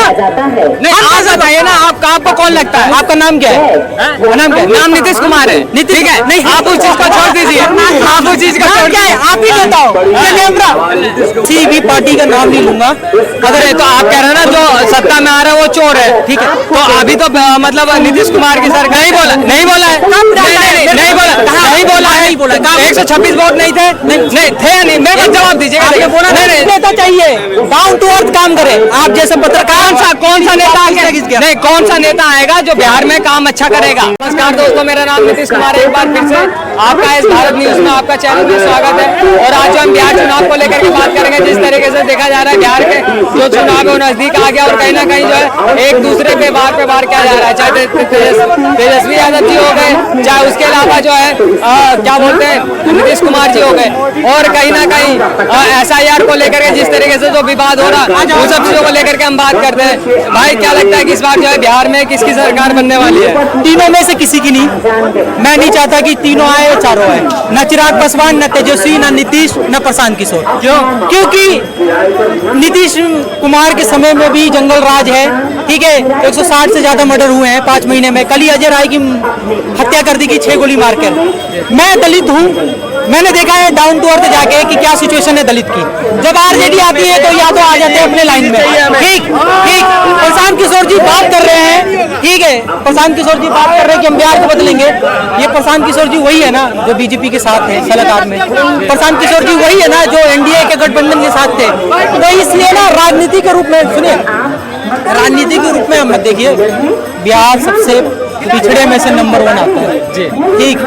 नहीं आप बताइए ना, आपको कौन लगता है? आपका नाम क्या है? नाम क्या है? नाम नीतीश कुमार है। नीतीश है? नहीं, आप उस चीज को छोड़ दीजिए, आप उस चीज का क्या है, आप ही बताओ। किसी भी पार्टी का नाम नहीं लूंगा। अगर तो आप कह रहे हैं ना जो सत्ता में आ रहा है वो चोर है, ठीक है, तो अभी तो मतलब नीतीश कुमार की सरकार नहीं बोला है, नहीं बोला 126 वोट नहीं थे, नहीं थे या नहीं, मेरे को जवाब दीजिएगा। बोला नहीं, नेता चाहिए डाउन टू अर्थ काम करे। आप जैसे पत्रकार कौन सा नेता नहीं, कौन सा नेता आएगा जो बिहार में काम अच्छा करेगा? नमस्कार दोस्तों, मेरा नाम नीतीश कुमार है। एक बार फिर से आपका इस भारत न्यूज में आपका चैनल में स्वागत है। और आज जो हम बिहार चुनाव को लेकर के बात करेंगे, जिस तरीके से देखा जा रहा है बिहार के जो चुनाव है वो नजदीक आ गया और कहीं ना कहीं जो है एक दूसरे पे वार किया जा रहा है, चाहे तेजस्वी यादव जी हो गए, चाहे उसके अलावा जो है क्या बोलते हैं नीतीश कुमार जी हो गए, और कहीं ना कहीं SIR को लेकर के जिस तरीके से जो विवाद हो रहा है उन सब चीजों को लेकर के हम बात करते हैं। भाई क्या लगता है कि इस बार जो है बिहार में किसकी सरकार बनने वाली है? तीनों में से किसी की नहीं। मैं नहीं चाहता कि तीनों आए चारों आए, न चिराग पासवान, न तेजस्वी, न नीतीश, न प्रशांत किशोर। क्यों? क्योंकि नीतीश कुमार के समय में भी जंगल राज है, ठीक है, 160 से ज्यादा मर्डर हुए हैं 5 महीने में। कल ही अजय राय की हत्या कर दी गई 6 गोली मारकर। मैं दलित हूँ, मैंने देखा है डाउन टू अर्थ जाके कि क्या सिचुएशन है दलित की। जब RJD आती है तो या तो आ जाते हैं अपने लाइन में। ठीक, प्रशांत किशोर जी बात कर रहे हैं, ठीक है, प्रशांत किशोर जी बात कर रहे हैं कि हम बिहार को बदलेंगे। ये प्रशांत किशोर जी वही है ना जो बीजेपी के साथ है सलाहकार में। प्रशांत किशोर जी वही है ना जो NDA के गठबंधन के साथ थे। तो इसलिए ना राजनीति के रूप में सुनिए, राजनीति के रूप में हम देखिए बिहार सबसे पिछड़े में से नंबर 1 आता है जी। ठीक,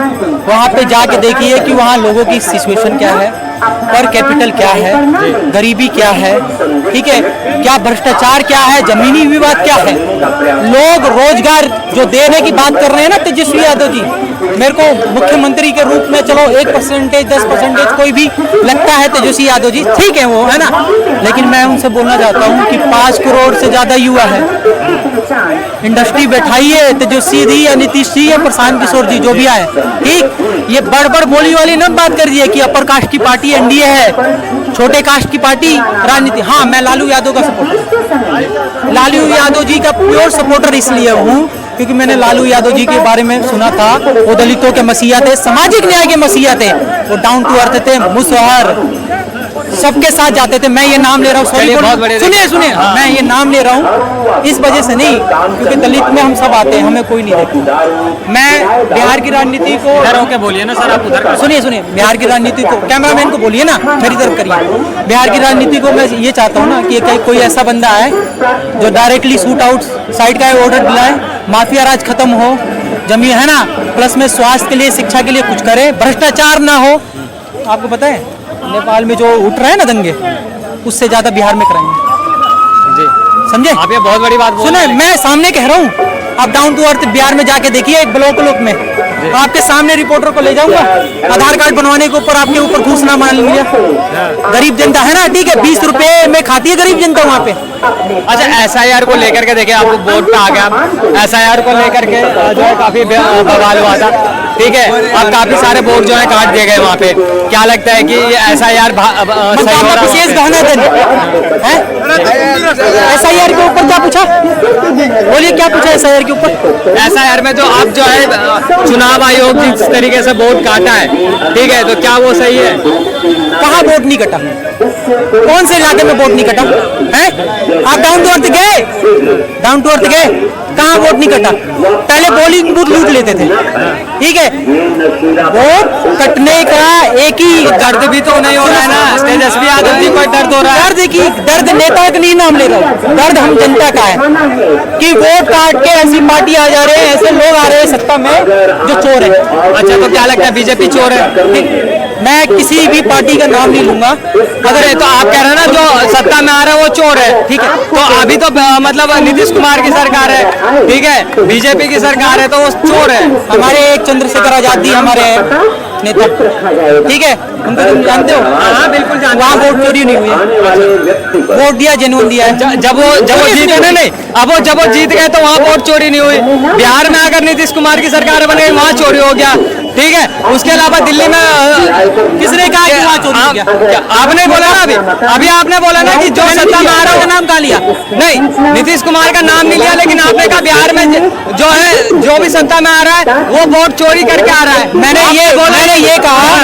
वहाँ पे जाके देखिए कि वहाँ लोगों की सिचुएशन क्या है, पर कैपिटल क्या है, गरीबी क्या है, ठीक है, क्या भ्रष्टाचार क्या है, जमीनी विवाद क्या है। लोग रोजगार जो देने की बात कर रहे हैं ना तेजस्वी यादव जी, मेरे को मुख्यमंत्री के रूप में चलो 1%, 10% कोई भी लगता है तेजस्वी यादव जी, ठीक है वो है ना, लेकिन मैं उनसे बोलना चाहता हूँ कि 5 करोड़ से ज्यादा युवा है। इंडस्ट्री बैठाइए, तेजस्वी जी या नीतीश जी या प्रशांत किशोर जी जो भी आए, ठीक, ये बड़ बोली वाली न बात कर दिए कि अपर कास्ट की पार्टी NDA है, छोटे कास्ट की पार्टी राजनीति। हाँ, मैं लालू यादव का सपोर्टर, लालू यादव जी का प्योर सपोर्टर इसलिए हूँ क्योंकि मैंने लालू यादव जी के बारे में सुना था। वो दलितों के मसीहा थे, सामाजिक न्याय के मसीहा थे, वो डाउन टू अर्थ थे, मुसहर सबके साथ जाते थे। मैं ये नाम ले रहा हूँ, सुनिए, मैं ये नाम ले रहा हूँ इस वजह से नहीं क्योंकि दलित में हम सब आते हैं, हमें कोई नहीं देखता। मैं बिहार की राजनीति को क्या बोलिए ना सर, आप उधर सुनिए, बिहार की राजनीति को, कैमरामैन को बोलिए ना, मेरी तरफ करिए। बिहार की राजनीति को मैं ये चाहता हूँ ना कि कोई ऐसा बंदा है जो डायरेक्टली शूट आउट साइड का ऑर्डर दिलाए, माफिया राज खत्म हो, जमीन है ना, प्लस में स्वास्थ्य के लिए, शिक्षा के लिए कुछ करे, भ्रष्टाचार ना हो। आपको पता है नेपाल में जो उठ रहा है ना दंगे, उससे ज्यादा बिहार में कराएंगे जी, समझे? आप ये बहुत बड़ी बात सुने, मैं सामने कह रहा हूँ, आप डाउन टू अर्थ बिहार में जाके देखिए, एक ब्लॉक में आपके सामने रिपोर्टर को ले जाऊंगा, आधार कार्ड बनवाने के ऊपर आपके ऊपर घूस ना मान लिया। गरीब जनता है ना, ठीक है, 20 रुपए में खाती है गरीब जनता वहाँ पे। अच्छा, SIR को लेकर के देखिए, आपको वोट पे आ गया, SIR को लेकर के जो है काफी बवाल हुआ था, ठीक है, अब काफी सारे वोट जो है काट दिए गए वहाँ पे। क्या लगता है कि SIR सही हो रहा है? SIR के ऊपर क्या पूछा, बोलिए क्या पूछा SIR के ऊपर? SIR में जो अब जो है चुनाव आयोग जिस तरीके से वोट काटा है, ठीक है, तो क्या वो सही है? कहाँ वोट नहीं कटा? कौन से इलाके में वोट नहीं कटा है? आप डाउन टू अर्थ गए, डाउन टू अर्थ गए, कहाँ वोट नहीं कटा? पहले पोलिंग बूथ लूट लेते थे, ठीक है, वोट कटने का एक ही दर्द भी तो नहीं हो रहा है ना, तेजस्वी यादव जी को दर्द हो रहा है। दर्द नेता का नहीं नाम ले रहा हूँ, दर्द हम जनता का है कि वोट काट के ऐसी पार्टी आ जा रहे हैं, ऐसे लोग आ रहे हैं सत्ता में जो चोर है। अच्छा, तो क्या लगता है बीजेपी चोर है? मैं किसी भी पार्टी का नाम नहीं लूंगा। अगर तो आप कह रहे हैं ना जो सत्ता में आ रहा है वो चोर है, ठीक है, तो अभी तो मतलब नीतीश कुमार की सरकार है, ठीक है, बीजेपी की सरकार है, तो वो चोर है। हमारे एक चंद्रशेखर आजादी हमारे नेता, ठीक है, उनको तुम जानते हो? हाँ बिल्कुल जानते। वहाँ वोट चोरी नहीं हुई, वोट दिया, जेन्युइन दिया है। जब वो जीते नहीं, अब जब वो जीत गए तो वहाँ वोट चोरी नहीं हुई। बिहार में अगर नीतीश कुमार की सरकार बन गई वहाँ चोरी हो गया, ठीक है। उसके अलावा दिल्ली में किसने कहा कि वहाँ चोरी किया? आपने बोला ना अभी आपने बोला ना कि जो सत्ता में आ रहा है नाम कहाँ लिया? नहीं, नीतीश कुमार का नाम नहीं लिया, लेकिन आपने कहा बिहार में जो है जो भी सत्ता में आ रहा है वो वोट चोरी करके आ रहा है। मैंने ये कहा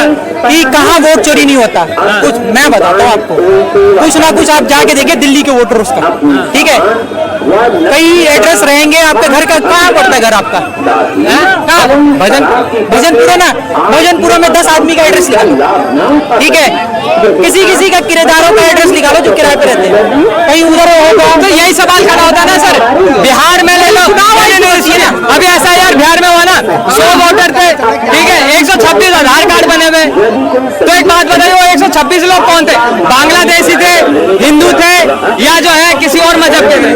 कि कहाँ वोट चोरी नहीं होता। कुछ मैं बताता हूँ आपको, कुछ ना कुछ आप जाके देखिए दिल्ली के वोटर उसका, ठीक है। कई एड्रेस रहेंगे आपके घर का, कहाँ पड़ता है घर आपका? भजनपुरा ना, भजनपुरा में 10 आदमी का एड्रेस निकालो, ठीक है। किसी का किराएदारों का एड्रेस निकालो जो किराए पे रहते हैं, कहीं उधर होगा। तो यही सवाल खड़ा होता है ना सर, बिहार में ले लो, अभी ऐसा यार बिहार में हुआ ना 100 वोटर थे, ठीक है, 126 आधार कार्ड बने हुए। तो एक बात बताइए, वो 126 लोग कौन थे? बांग्लादेशी थे, हिंदू थे, या जो है किसी और मजहब के थे?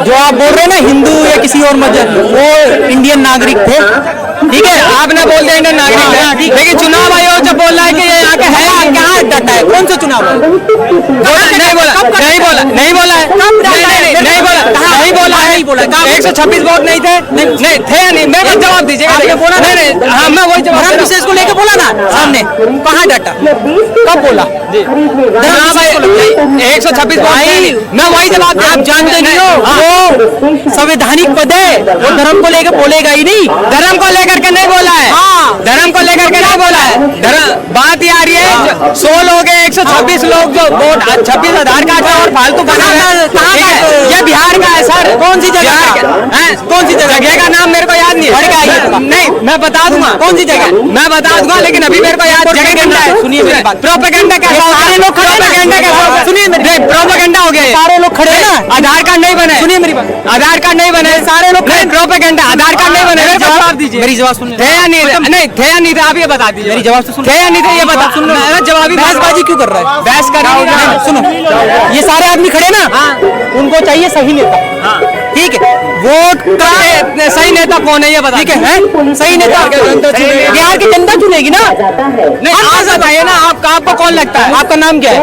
जो आप बोल रहे हैं ना हिंदू या किसी और मजहब, वो इंडियन नागरिक थे, ठीक है। आपने बोल दिया इंडियन नागरिक है, लेकिन चुनाव आयोग जब बोल रहा है कि ये यहाँ के है, कहाँ डटा है? कौन सा चुनाव है? नहीं बोला है, नहीं बोला है, नहीं बोला, 126 वोट नहीं थे, नहीं थे नहीं। मेरे को जवाब दीजिए, आपने बोला नहीं, हाँ मैं वही जवाब धर्म विशेष को लेकर बोला ना सामने, कहाँ डटा? कब बोला? 126 वोट नहीं, मैं वही जवाब आप जानते नहीं हो, वो संवैधानिक पद है, वो धर्म को लेकर बोलेगा ही नहीं। धर्म को लेकर के नहीं बोला है, धर्म को लेकर के नहीं बोला है। बात ये आ रही है 100 लोग है, 126 लोग जो वोट 26 आधार कार्ड है और फालतू बना है, ये बिहार का है सर। कौन सी जगह का? कौन सी जगह का नाम मेरे को याद नहीं है, नहीं मैं बता दूंगा कौन सी जगह, मैं बता दूंगा, लेकिन अभी मेरे को याद जगह है। सुनिए मेरी बात, प्रोपेगेंडा कैसा होता है? प्रोपेगेंडा कैसा होता है? सुनिए मेरी, प्रोपेगेंडा हो गया, सारे लोग खड़े हैं ना, आधार कार्ड नहीं बने। सुनिए मेरी बात, आधार कार्ड नहीं बने, सारे लोग प्रोपेगेंडा, आधार कार्ड नहीं बने। जवाब दीजिए, मेरी जवाब सुनिए। थे या नहीं नहीं थे या नहीं थे, आप ये बता दीजिए। मेरी जवाब तो सुन, थे या नहीं थे ये बता, सुन जवाब। बहसबाजी क्यों कर रहा है? बहस कर रहा हूँ, सुनो, ये सारे आदमी खड़े ना, उनको चाहिए सही नेता, ठीक है। वोट सही नेता कौन है ये बता, ठीक है, सही नेता बिहार की जनता चुनेगी ना। नहीं आप बताइए ना, आपको कौन लगता है? आपका नाम क्या है?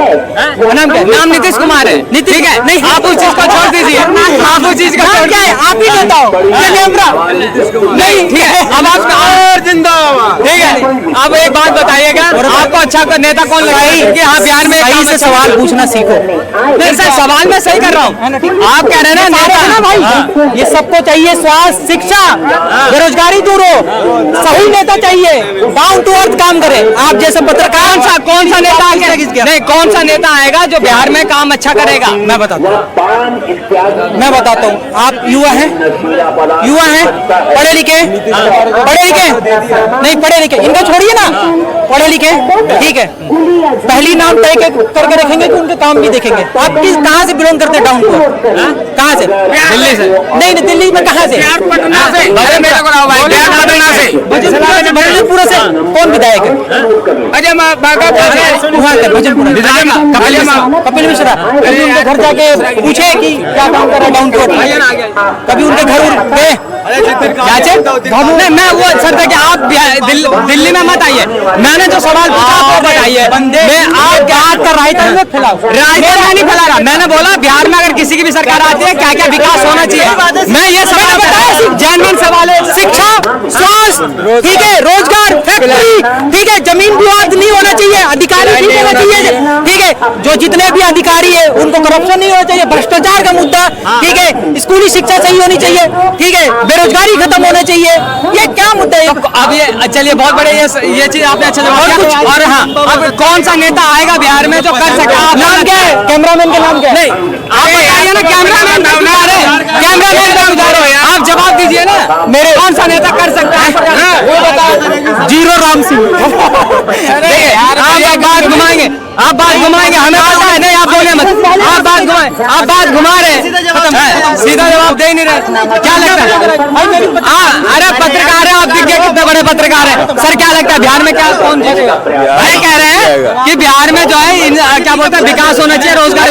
नाम क्या है? नाम नीतीश कुमार है, ठीक है। नहीं आप उस चीज को छोड़ दीजिए, आप उस चीज को छोड़ क्या है? आप ही नेता हो, नहीं, ठीक है। अब आप और जिंदाबाद, ठीक है। अब एक बात बताइएगा, आपको अच्छा नेता कौन लगता है कि हाँ बिहार में सही से सवाल पूछना सीखो। नहीं सर, सवाल मैं सही कर रहा हूँ, आप कह रहे हैं ना नेता ना भाई, ये सबको चाहिए स्वास्थ्य, शिक्षा, बेरोजगारी दूर हो, सही नेता चाहिए, डाउन टू अर्थ काम करे। आप जैसे पत्रकार, कौन सा नेता आएगा? नहीं, कौन सा नेता आएगा जो बिहार में काम अच्छा करेगा? मैं बताता हूँ। आप युवा हैं, पढ़े लिखे नहीं, पढ़े लिखे इनका छोड़िए ना, पढ़े लिखे, ठीक है। पहली नाम तय करके रखेंगे कि उनके काम भी देखेंगे। आप कहाँ से बिलोंग करते हैं? डाउन टू कहाँ से? दिल्ली से। नहीं, दिल्ली में कहाँ से? भजनपुरा से। कौन विधायक है? कपिल मिश्रा। कभी उनके घर जाके पूछे कि क्या काम कर रहा है डाउन टू? कभी उनके घर गए? मैं वो सर था कि आप दिल्ली में मत आइए, मैंने जो सवाल पूछा आप वो बताइए। मैं आप हाथ का रायता नहीं फैला रहा, मैंने बोला बिहार में अगर किसी की भी सरकार आती है क्या क्या विकास होना चाहिए, मैं ये सवाल बताया। जेन्युइन सवाल है, शिक्षा, स्वास्थ्य, ठीक है, रोजगार, फैक्ट्री, ठीक है, जमीन विवाद नहीं होना चाहिए, अधिकारी नहीं होना चाहिए, ठीक है, जो जितने भी अधिकारी है उनको करप्शन नहीं होना चाहिए, भ्रष्टाचार का मुद्दा, ठीक है, स्कूली शिक्षा सही होनी चाहिए, ठीक है, बेरोजगारी खत्म होना चाहिए। ये क्या मुद्दा है? अब ये चलिए बहुत बड़े ये चीज आपने अच्छा जवाब दिया। और हाँ, अब कौन सा नेता आएगा बिहार में जो कर सकता है? नाम क्या है? कैमरामैन का नाम क्या है? नहीं आप बताइए ना, कैमरामैन आप जवाब दीजिए ना, मेरे कौन सा नेता कर सकता है? वो बताओ। जीरो राम सिंह। आप बात घुमाएंगे, हमें पता है। नहीं आप बोले मत, आप बात घुमा रहे हैं, सीधा जवाब दे नहीं रहे। क्या लगता है? अरे पत्रकार है आप, दिख गए कितने बड़े पत्रकार हैं सर। क्या लगता है बिहार में क्या कौन जीतेगा? ये कह रहे हैं कि बिहार में जो है क्या बोलते हैं विकास होना चाहिए, रोजगार।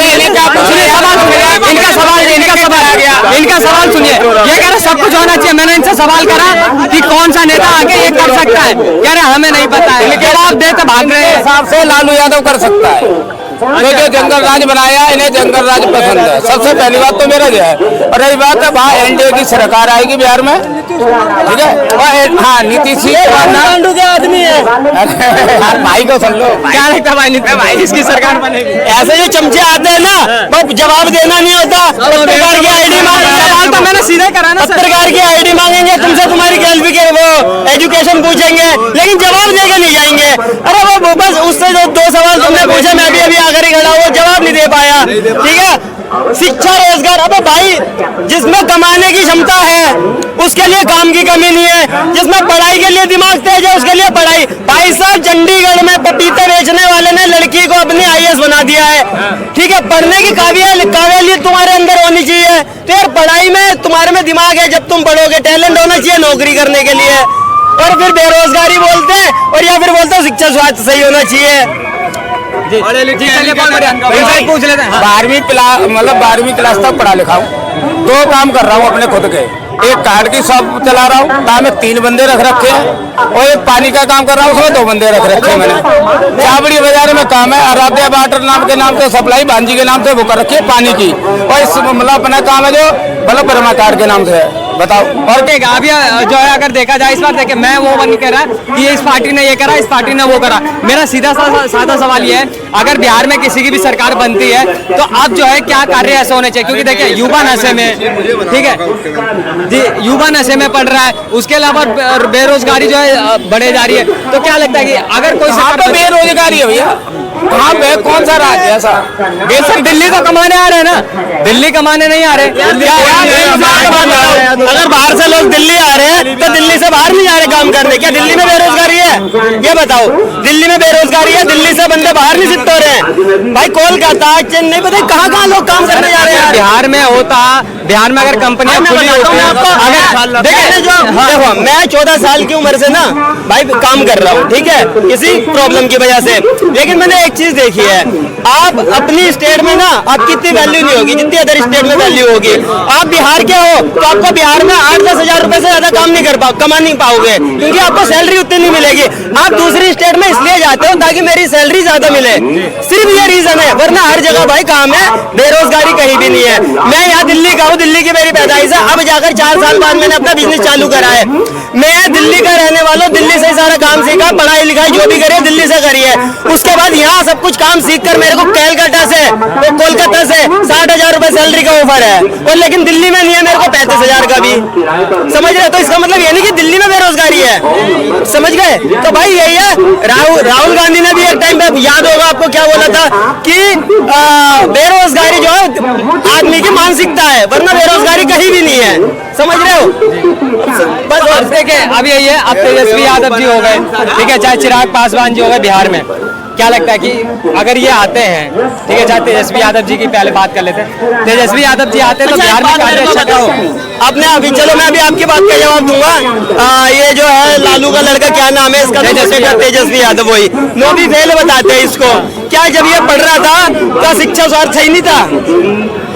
इनका सवाल सुनिए, ये कह रहे सब कुछ होना चाहिए। मैंने इनसे सवाल करा कि कौन सा नेता आगे ये कर सकता है, कह रहे हमें नहीं पता है। जवाब देते भाग रहे हैं। हिसाब से लालू यादव कर सकता है। तो जो जंगल राज बनाया इन्हें जंगल राज पसंद है। सबसे पहली बात तो मेरा जो है, और रही बात है वहाँ एनडीए की सरकार आएगी बिहार में, ठीक है। और हाँ नीतीश जी के आदमी है, भाई को सुन लो, क्या लगता है भाई इसकी सरकार बनेगी? ऐसे जो चमचे आते हैं ना वो जवाब देना नहीं होता। पत्रकार की आईडी सवाल तो मैंने सीधे करा ना सर। पत्रकार की आईडी मांगेंगे तुमसे, तुम्हारी वो एजुकेशन पूछेंगे, लेकिन जवाब देकर नहीं जाएंगे। अरे वो बस उससे जो 2 सवाल तुमने पूछे, मैं भी अभी आकर ही खड़ा हूँ, जवाब नहीं दे पाया, ठीक है। शिक्षा रोजगार, अबे भाई जिसमें कमाने की क्षमता है उसके लिए काम की कमी नहीं है, जिसमें पढ़ाई के लिए दिमाग तेज है उसके लिए पढ़ाई। भाई साहब चंडीगढ़ में पपीते बेचने वाले ने लड़की को अपनी IAS बना दिया है, ठीक है। पढ़ने की काबिलियत तुम्हारे अंदर होनी चाहिए, तो यार पढ़ाई में तुम्हारे में दिमाग है, जब तुम पढ़ोगे टैलेंट होना चाहिए नौकरी करने के लिए। और फिर बेरोजगारी बोलते हैं, और या फिर बोलते हैं शिक्षा स्वास्थ्य सही होना चाहिए। जी चलिए बहुत बढ़िया, पूछ लेते हैं। 12वीं क्लास मतलब 12वीं क्लास तक पढ़ा लिखा हूँ, 2 काम कर रहा हूँ अपने खुद के। एक कार्ड की शॉप चला रहा हूँ, ताकि 3 बंदे रख रखे हैं, और एक पानी का काम कर रहा हूँ, उसमें 2 बंदे रख रखे हैं मैंने। चाबड़ी बाजार में काम है, आराध्या वाटर नाम के नाम से सप्लाई भांजी के नाम से वो कर रखी है पानी की, और इस मतलब अपना काम है जो मतलब ब्रह्मा कार्ड के नाम से है। बताओ। और क्या अभी जो है अगर देखा जाए इस बार देखिए, मैं वो नहीं कह रहा कि इस पार्टी ने ये करा, इस पार्टी ने वो करा। मेरा सीधा साधा सवाल ये है, अगर बिहार में किसी की भी सरकार बनती है तो अब जो है क्या कार्य ऐसे होने चाहिए? क्योंकि देखिए युवा नशे में, ठीक है जी, युवा नशे में पड़ रहा है, उसके अलावा बेरोजगारी जो है बढ़े जा रही है। तो क्या लगता है कि अगर कोई सरकार बेरोजगारी है भैया, कहाँ पे कौन सा राज्य है ऐसा? सर दिल्ली तो कमाने आ रहे हैं ना, दिल्ली कमाने नहीं आ रहे। अगर बाहर से लोग दिल्ली आ रहे हैं तो दिल्ली से बाहर नहीं आ रहे काम करने, क्या दिल्ली में बेरोजगारी है? ये बताओ, दिल्ली में बेरोजगारी है, दिल्ली से बंदे बाहर नहीं शिफ्ट हो रहे हैं। भाई कोलकाता चेन्नई पता कहाँ कहाँ लोग काम करने जा रहे हैं। बिहार में होता, बिहार में अगर कंपनियां खुली होती हैं, देखो मैं 14 साल की उम्र से ना भाई काम कर रहा हूँ, ठीक है, किसी प्रॉब्लम की वजह से। लेकिन मैंने एक चीज देखी है, आप अपनी स्टेट में ना आपकी इतनी वैल्यू नहीं होगी जितनी अदर स्टेट में वैल्यू होगी। आप बिहार के हो तो आपको बिहार में 8-10 हजार रुपए से ज्यादा काम नहीं कमा नहीं पाओगे, क्योंकि आपको सैलरी उतनी नहीं मिलेगी। आप दूसरी स्टेट में इसलिए जाते हो ताकि मेरी सैलरी ज्यादा मिले, सिर्फ ये रीजन है, वरना हर जगह भाई काम है, बेरोजगारी कहीं भी नहीं है। मैं यहाँ दिल्ली का हूँ, दिल्ली की मेरी पैदाइश है, अब जाकर 4 साल बाद मैंने अपना बिजनेस चालू करा है। मैं दिल्ली का रहने वाला हूँ, दिल्ली से सारा काम सीखा, पढ़ाई लिखाई जो भी करी दिल्ली से करी है। उसके बाद यहाँ सब कुछ काम सीख कर मेरे को कैलकाटा से और कोलकाता से 60,000 रुपए सैलरी का ऑफर है, और लेकिन दिल्ली में नहीं है मेरे को 35,000 का भी। समझ रहे? तो इसका मतलब ये नहीं कि दिल्ली में बेरोजगारी है, समझ गए? तो भाई यही है, राहुल गांधी ने भी एक टाइम पे, याद होगा आपको, क्या बोला था कि बेरोजगारी जो है आदमी की मानसिकता है, वरना बेरोजगारी कहीं भी नहीं है। समझ रहे हो? बस और देखिए अब यही है, अब तेजस्वी यादव जी हो गए, ठीक है, चाहे चिराग पासवान जी हो गए बिहार में। क्या लगता है कि अगर ये आते हैं, ठीक है, चाहे तेजस्वी यादव जी की पहले बात कर लेते हैं, तेजस्वी यादव जी आते हैं तो बिहार में कार्य अच्छा क्या हो? आपने अभी चलो मैं अभी आपकी बात का जवाब दूंगा। ये जो है लालू का लड़का, क्या नाम है इसका? तेजस्वी यादव, वही नौवीं फेल बताते हैं इसको। क्या जब ये पढ़ रहा था क्या शिक्षा स्वास्थ्य सही नहीं था?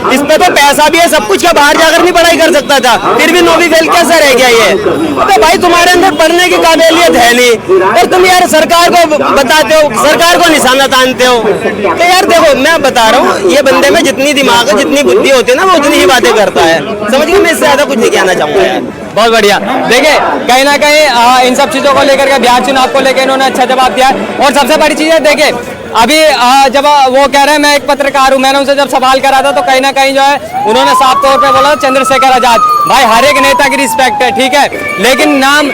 इस पे तो पैसा भी है, सब कुछ का, बाहर जाकर नहीं पढ़ाई कर सकता था, फिर भी नौवीं फेल कैसा रह गया ये? तो भाई तुम्हारे अंदर पढ़ने की काबिलियत है नहीं, और तुम यार सरकार को बताते हो, सरकार को निशाना तानते हो। तो यार देखो मैं बता रहा हूँ, ये बंदे में जितनी दिमाग है, जितनी बुद्धि होती है ना, वो उतनी ही बातें करता है। समझ गए? मैं इससे ज्यादा कुछ नहीं कहना चाहूंगा यार। बहुत बढ़िया। देखिए कहीं ना कहीं इन सब चीजों को लेकर के, बिहार चुनाव को लेकर इन्होंने अच्छा जवाब दिया। और सबसे बड़ी चीज है, देखिए अभी जब वो कह रहे हैं मैं एक पत्रकार हूँ, मैंने उनसे जब सवाल करा था तो कहीं ना कहीं जो है उन्होंने साफ तौर पे बोला चंद्रशेखर आजाद। भाई हर एक नेता की रिस्पेक्ट है, ठीक है, लेकिन नाम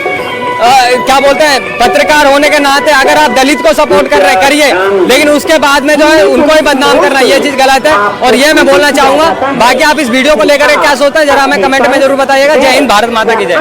क्या बोलते हैं, पत्रकार होने के नाते अगर आप दलित को सपोर्ट कर रहे करिए, लेकिन उसके बाद में जो है उनको ही बदनाम करना, ये चीज गलत है। और ये मैं बोलना चाहूंगा। बाकी आप इस वीडियो को लेकर क्या सोचते हैं जरा हमें कमेंट में जरूर बताइएगा। जय हिंद, भारत माता की जय।